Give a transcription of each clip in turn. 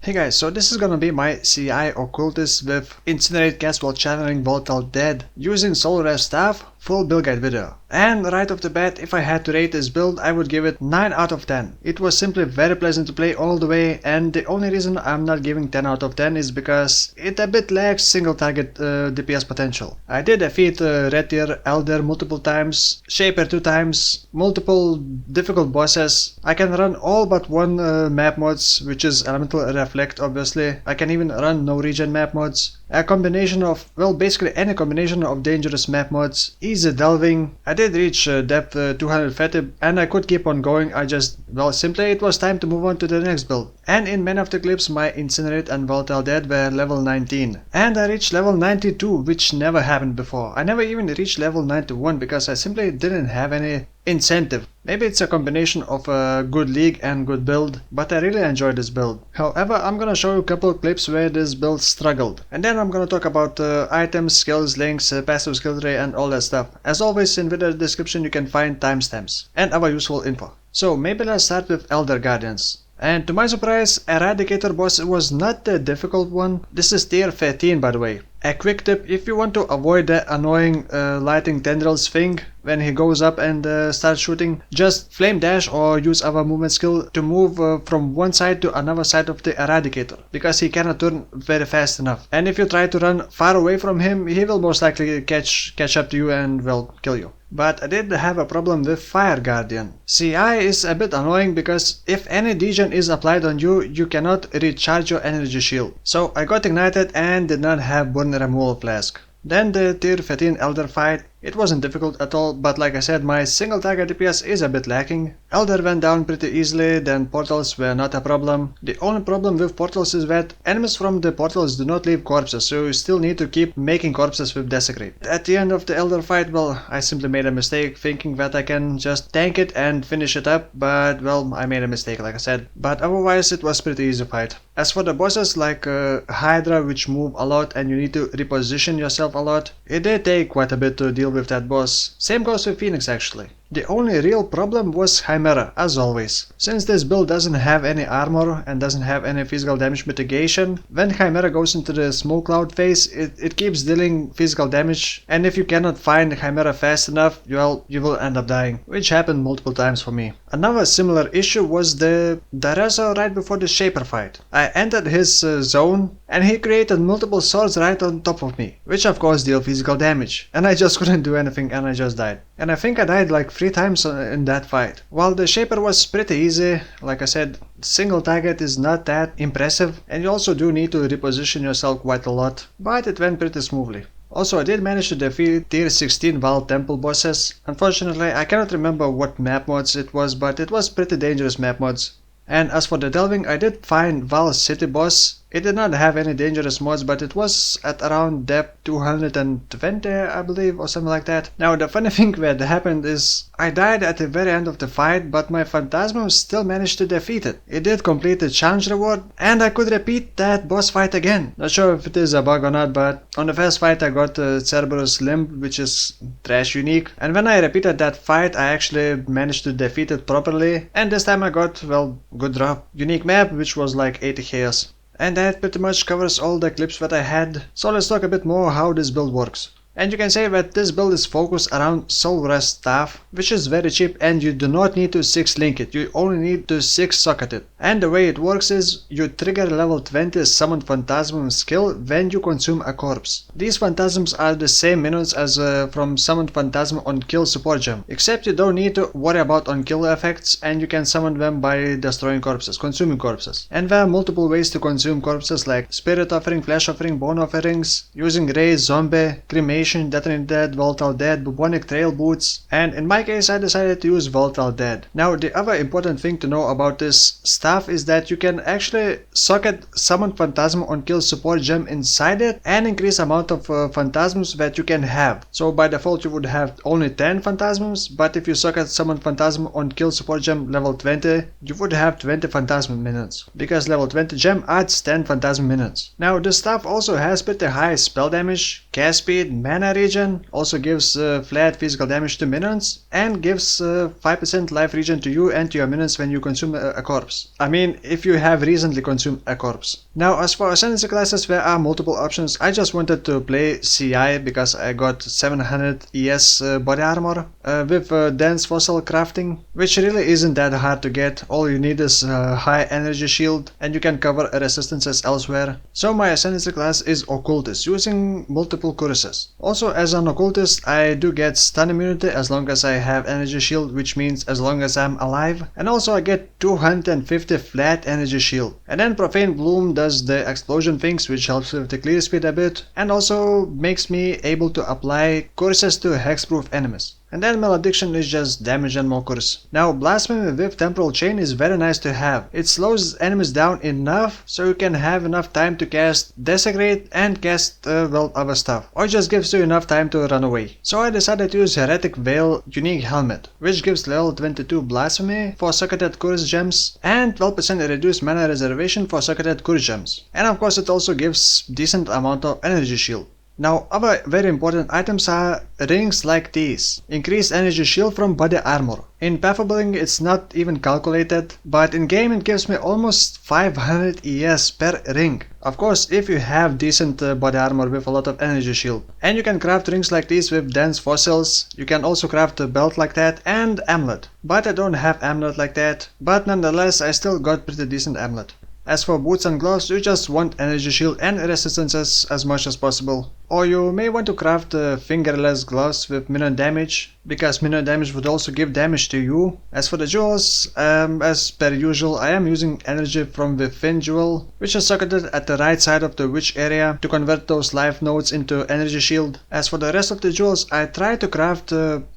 Hey guys, so this is gonna be my CI Occultist with Incinerate cast while channeling Volatile Dead using Soulwrest staff full build guide video. And right off the bat, if I had to rate this build, I would give it 9 out of 10. It was simply very pleasant to play all the way, and the only reason I'm not giving 10 out of 10 is because it a bit lacks single target DPS potential. I did defeat Red Tier Elder multiple times, Shaper 2 times, multiple difficult bosses. I can run all but one map mods, which is Elemental Reflect obviously. I can even run no regen map mods. A combination of, well, basically any combination of dangerous map mods, easy delving. I did reach depth 230 and I could keep on going. Well, simply it was time to move on to the next build. And in many of the clips my Incinerate and Volatile Dead were level 19. And I reached level 92, which never happened before. I never even reached level 91 because I simply didn't have any incentive. Maybe it's a combination of a good league and good build, but I really enjoyed this build. However, I'm gonna show you a couple of clips where this build struggled. And then I'm gonna talk about items, skills, links, passive skill tree and all that stuff. As always, in video description you can find timestamps and other useful info. So maybe let's start with Elder Guardians. And to my surprise, Eradicator boss was not the difficult one. This is tier 13 by the way. A quick tip, if you want to avoid the annoying lighting tendrils thing when he goes up and starts shooting, just flame dash or use other movement skill to move from one side to another side of the Eradicator, because he cannot turn very fast enough. And if you try to run far away from him, he will most likely catch up to you and will kill you. But I did have a problem with Fire Guardian. CI is a bit annoying because if any degen is applied on you, you cannot recharge your energy shield. So I got ignited and did not have burn removal flask. Then the tier 15 Elder fight. It wasn't difficult at all, but like I said, my single target DPS is a bit lacking. Elder went down pretty easily, then portals were not a problem. The only problem with portals is that enemies from the portals do not leave corpses, so you still need to keep making corpses with Desecrate. At the end of the Elder fight, well, I simply made a mistake thinking that I can just tank it and finish it up, but well, I made a mistake like I said. But otherwise it was pretty easy fight. As for the bosses like Hydra, which move a lot and you need to reposition yourself a lot, it did take quite a bit to deal with that boss. Same goes with Phoenix actually. The only real problem was Chimera, as always. Since this build doesn't have any armor and doesn't have any physical damage mitigation, when Chimera goes into the smoke cloud phase, it keeps dealing physical damage, and if you cannot find Chimera fast enough, well, you will end up dying, which happened multiple times for me. Another similar issue was the Dareza right before the Shaper fight. I entered his zone and he created multiple swords right on top of me, which of course deal physical damage, and I just couldn't do anything and I just died. And I think I died like 3 times in that fight. While the Shaper was pretty easy, like I said, single target is not that impressive and you also do need to reposition yourself quite a lot, but it went pretty smoothly. Also, I did manage to defeat tier 16 Vaal Temple bosses. Unfortunately, I cannot remember what map mods it was, but it was pretty dangerous map mods. And as for the delving, I did find Vaal City boss. It did not have any dangerous mods, but it was at around depth 220, I believe, or something like that. Now, the funny thing that happened is I died at the very end of the fight, but my Phantasms still managed to defeat it. It did complete the challenge reward, and I could repeat that boss fight again. Not sure if it is a bug or not, but on the first fight I got Cerberus Limb, which is trash unique. And when I repeated that fight, I actually managed to defeat it properly. And this time I got, well, good drop. Unique map, which was like 80 chaos. And that pretty much covers all the clips that I had, so let's talk a bit more how this build works. And you can say that this build is focused around Soulwrest staff, which is very cheap and you do not need to 6 link it, you only need to 6 socket it. And the way it works is, you trigger level 20 summon Phantasm skill when you consume a corpse. These Phantasms are the same minions as from summoned Phantasm on kill support gem, except you don't need to worry about on kill effects and you can summon them by destroying corpses, consuming corpses. And there are multiple ways to consume corpses like Spirit Offering, Flesh Offering, Bone Offerings, using Raise, Zombie, Cremation, Detonate Dead, Volatile Dead, Bubonic Trail Boots, and in my case I decided to use Volatile Dead. Now the other important thing to know about this stuff is that you can actually socket Summon Phantasm on kill support gem inside it and increase amount of Phantasms that you can have. So by default you would have only 10 Phantasms, but if you socket Summon Phantasm on kill support gem level 20, you would have 20 Phantasm minutes, because level 20 gem adds 10 Phantasm minutes. Now this stuff also has pretty high spell damage, cast speed, mana regen, also gives flat physical damage to minions, and gives 5% life regen to you and to your minions when you consume a corpse. I mean, if you have recently consumed a corpse. Now, as for Ascendancy classes, there are multiple options. I just wanted to play CI because I got 700 ES body armor with dense fossil crafting, which really isn't that hard to get. All you need is high energy shield and you can cover resistances elsewhere. So my Ascendancy class is Occultist, using multiple curses. Also, as an Occultist, I do get stun immunity as long as I have energy shield, which means as long as I'm alive. And also I get 250 flat energy shield. And then Profane Bloom does the explosion things, which helps with the clear speed a bit, and also makes me able to apply curses to hexproof enemies. And then Malediction is just damage and more curse. Now Blasphemy with Temporal Chain is very nice to have. It slows enemies down enough so you can have enough time to cast Desecrate and cast well, other stuff. Or it just gives you enough time to run away. So I decided to use Heretic Vaal Unique Helmet, which gives level 22 Blasphemy for Socketed Curse Gems and 12% reduced mana reservation for Socketed Curse Gems. And of course it also gives decent amount of energy shield. Now, other very important items are rings like these. Increased energy shield from body armor. In path of building it's not even calculated, but in game it gives me almost 500 ES per ring. Of course, if you have decent body armor with a lot of energy shield. And you can craft rings like these with dense fossils. You can also craft a belt like that and amulet. But I don't have amulet like that. But nonetheless, I still got pretty decent amulet. As for boots and gloves, you just want energy shield and resistances as much as possible. Or you may want to craft fingerless gloves with minion damage, because minion damage would also give damage to you. As for the jewels, as per usual, I am using energy from the Fin jewel, which is socketed at the right side of the witch area to convert those life nodes into energy shield. As for the rest of the jewels, I try to craft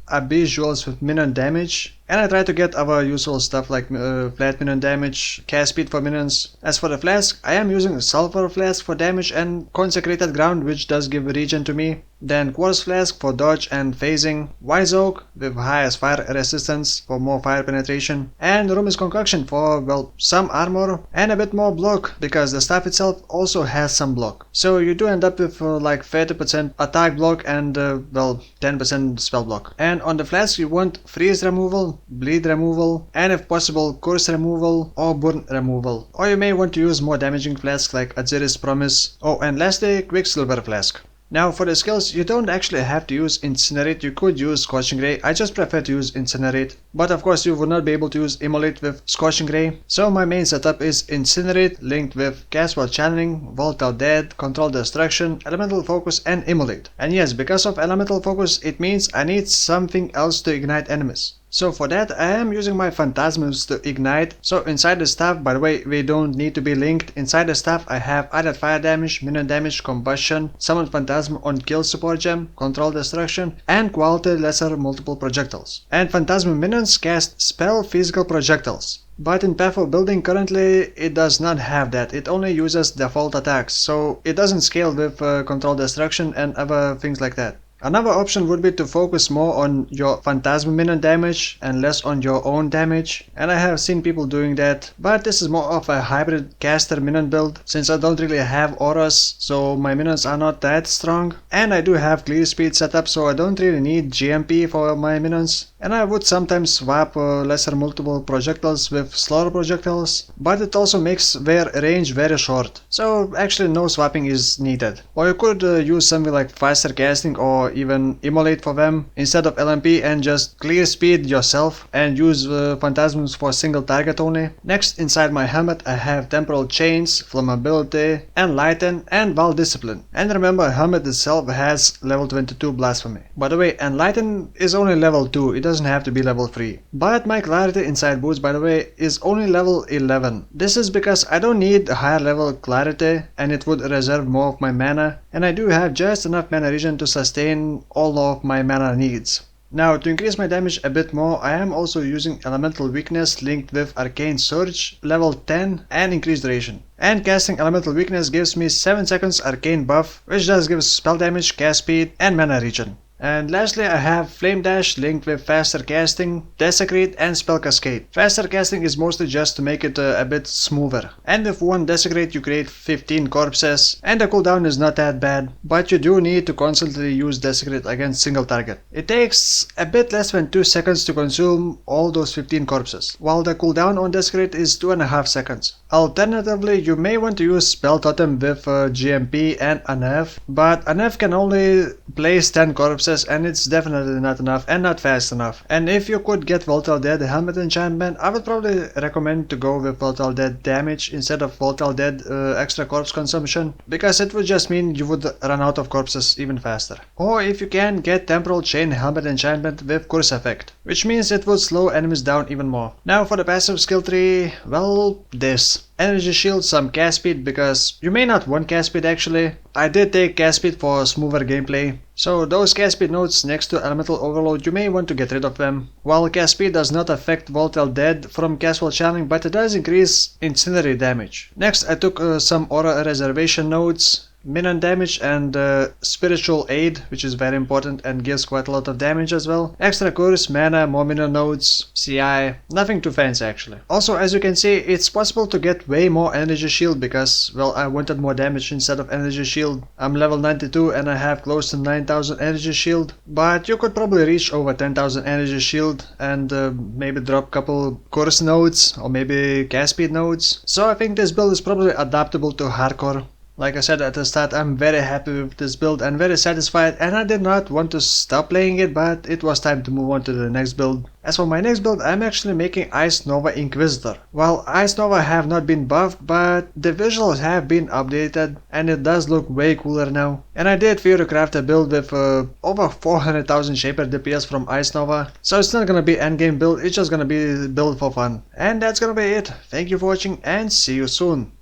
Abyss jewels with minion damage, and I try to get other useful stuff like flat minion damage, cast speed for minions. As for the flask, I am using a sulfur flask for damage and consecrated ground, which does give regen to me. Then quartz flask for dodge and phasing, wise oak with highest fire resistance for more fire penetration, and rumis concoction for, well, some armor and a bit more block, because the staff itself also has some block. So you do end up with like 30% attack block and well, 10% spell block. And on the flask you want freeze removal, bleed removal, and if possible curse removal or burn removal. Or you may want to use more damaging flasks like Aziri's Promise. Oh, and lastly, Quicksilver flask. Now for the skills, you don't actually have to use Incinerate, you could use Scorching Ray. I just prefer to use Incinerate. But of course you would not be able to use Immolate with Scorching Ray. So my main setup is Incinerate linked with Cast While Channeling, Volatile Dead, Control Destruction, Elemental Focus and Immolate. And yes, because of Elemental Focus it means I need something else to ignite enemies. So for that I am using my Phantasms to ignite. So inside the staff, by the way, we don't need to be linked. Inside the staff I have added fire damage, minion damage, combustion, summon Phantasm on kill support gem, control destruction, and quality lesser multiple projectiles. And Phantasm minions cast spell physical projectiles. But in Path of Building currently it does not have that, it only uses default attacks, so it doesn't scale with control destruction and other things like that. Another option would be to focus more on your Phantasm minion damage and less on your own damage, and I have seen people doing that, but this is more of a hybrid caster minion build, since I don't really have auras, so my minions are not that strong, and I do have clear speed set up, so I don't really need GMP for my minions, and I would sometimes swap lesser multiple projectiles with slower projectiles, but it also makes their range very short, so actually no swapping is needed. Or you could use something like faster casting or even Immolate for them instead of LMP and just clear speed yourself and use Phantasms for single target only. Next, inside my helmet I have Temporal Chains, Flammability, Enlighten and Vaal Discipline. And remember, helmet itself has level 22 Blasphemy. By the way, Enlighten is only level 2, it doesn't have to be level 3. But my Clarity inside boots, by the way, is only level 11. This is because I don't need a higher level Clarity and it would reserve more of my mana, and I do have just enough mana regen to sustain all of my mana needs. Now, to increase my damage a bit more, I am also using Elemental Weakness linked with Arcane Surge, level 10 and increased duration. And casting Elemental Weakness gives me 7 seconds arcane buff, which does give spell damage, cast speed and mana regen. And lastly, I have Flame Dash linked with faster casting, Desecrate and Spell Cascade. Faster casting is mostly just to make it a bit smoother. And with one Desecrate you create 15 corpses, and the cooldown is not that bad, but you do need to constantly use Desecrate against single target. It takes a bit less than 2 seconds to consume all those 15 corpses, while the cooldown on Desecrate is 2.5 seconds. Alternatively, you may want to use Spell Totem with GMP and Anef, but Anef can only place 10 corpses and it's definitely not enough and not fast enough. And if you could get Volatile Dead Helmet enchantment, I would probably recommend to go with Volatile Dead damage instead of Volatile Dead extra corpse consumption, because it would just mean you would run out of corpses even faster. Or if you can, get Temporal Chain Helmet enchantment with Curse effect, which means it would slow enemies down even more. Now for the passive skill tree, well, this. Energy Shield, some cast speed, because you may not want cast speed actually. I did take cast speed for smoother gameplay. So those cast speed nodes next to Elemental Overload, you may want to get rid of them. While cast speed does not affect Volatile Dead from cast while channeling, but it does increase Incinerate damage. Next I took some Aura Reservation nodes, minion damage and spiritual aid, which is very important and gives quite a lot of damage as well. Extra curse, mana, more minion nodes, CI, nothing too fancy actually. Also, as you can see, it's possible to get way more energy shield because, well, I wanted more damage instead of energy shield. I'm level 92 and I have close to 9000 energy shield, but you could probably reach over 10,000 energy shield and maybe drop couple curse nodes or maybe cast speed nodes. So I think this build is probably adaptable to hardcore. Like I said at the start, I'm very happy with this build and very satisfied, and I did not want to stop playing it, but it was time to move on to the next build. As for my next build, I'm actually making Ice Nova Inquisitor. Well, Ice Nova have not been buffed, but the visuals have been updated and it does look way cooler now. And I did craft a build with over 400,000 Shaper DPS from Ice Nova, so it's not gonna be endgame build, it's just gonna be build for fun. And that's gonna be it. Thank you for watching and see you soon.